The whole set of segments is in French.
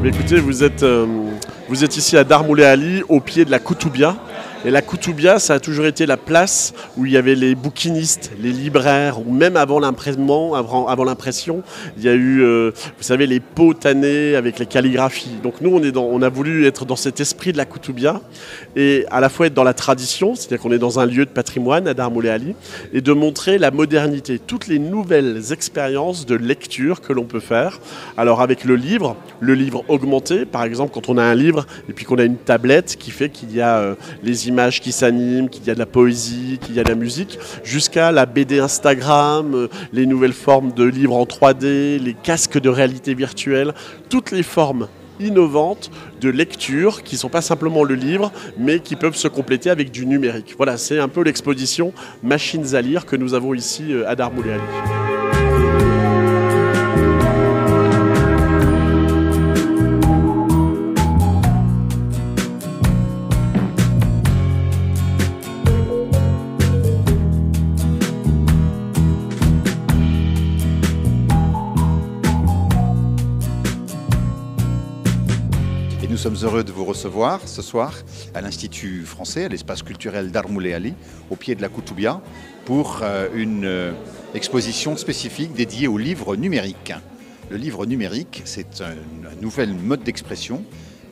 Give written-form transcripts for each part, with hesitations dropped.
Mais écoutez, vous êtes ici à Dar Moulay Ali, au pied de la Koutoubia. Et la Koutoubia, ça a toujours été la place où il y avait les bouquinistes, les libraires, ou même avant l'impression, il y a eu, vous savez, les pots tannés avec les calligraphies. Donc nous, on a voulu être dans cet esprit de la Koutoubia et à la fois être dans la tradition, c'est-à-dire qu'on est dans un lieu de patrimoine à Dar Moulay Ali, et de montrer la modernité, toutes les nouvelles expériences de lecture que l'on peut faire. Alors avec le livre augmenté, par exemple, quand on a un livre et puis qu'on a une tablette qui fait qu'il y a les images qui s'animent, qu'il y a de la poésie, qu'il y a de la musique, jusqu'à la BD Instagram, les nouvelles formes de livres en 3D, les casques de réalité virtuelle, toutes les formes innovantes de lecture qui ne sont pas simplement le livre, mais qui peuvent se compléter avec du numérique. Voilà, c'est un peu l'exposition Machines à lire que nous avons ici à Dar Moulay Ali. Nous sommes heureux de vous recevoir ce soir à l'Institut français, à l'espace culturel Dar Moulay Ali, au pied de la Koutoubia, pour une exposition spécifique dédiée au livre numérique. Le livre numérique, c'est un nouvel mode d'expression,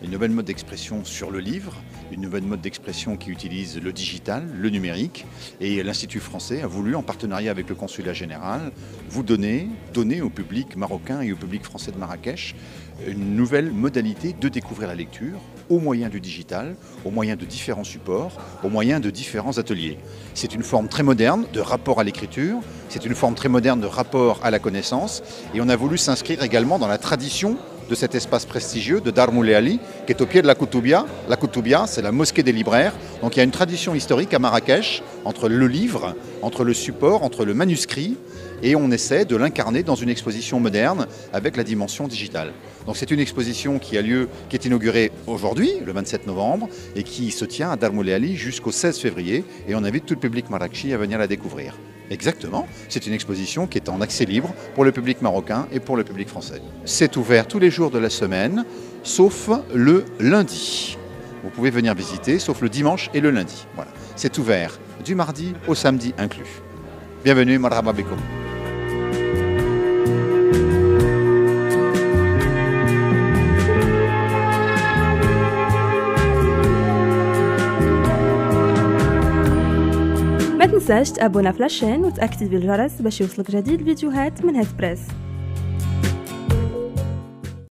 une nouvelle mode d'expression sur le livre, une nouvelle mode d'expression qui utilise le digital, le numérique. Et l'Institut français a voulu, en partenariat avec le Consulat général, vous donner au public marocain et au public français de Marrakech une nouvelle modalité de découvrir la lecture au moyen du digital, au moyen de différents supports, au moyen de différents ateliers. C'est une forme très moderne de rapport à l'écriture, c'est une forme très moderne de rapport à la connaissance, et on a voulu s'inscrire également dans la tradition de cet espace prestigieux de Dar Moulay Ali, qui est au pied de la Koutoubia. La Koutoubia, c'est la mosquée des libraires. Donc il y a une tradition historique à Marrakech entre le livre, entre le support, entre le manuscrit, et on essaie de l'incarner dans une exposition moderne avec la dimension digitale. Donc c'est une exposition qui est inaugurée aujourd'hui, le 27 novembre, et qui se tient à Dar Moulay Ali jusqu'au 16 février, et on invite tout le public marrakchi à venir la découvrir. Exactement, c'est une exposition qui est en accès libre pour le public marocain et pour le public français. C'est ouvert tous les jours de la semaine, sauf le lundi. Vous pouvez venir visiter, sauf le dimanche et le lundi. Voilà. C'est ouvert du mardi au samedi inclus. Bienvenue, marhaba bikoum. ما تنساش تابونا في لاشين وتاكتيفي الجرس باش يوصلك جديد الفيديوهات من هاد بريس.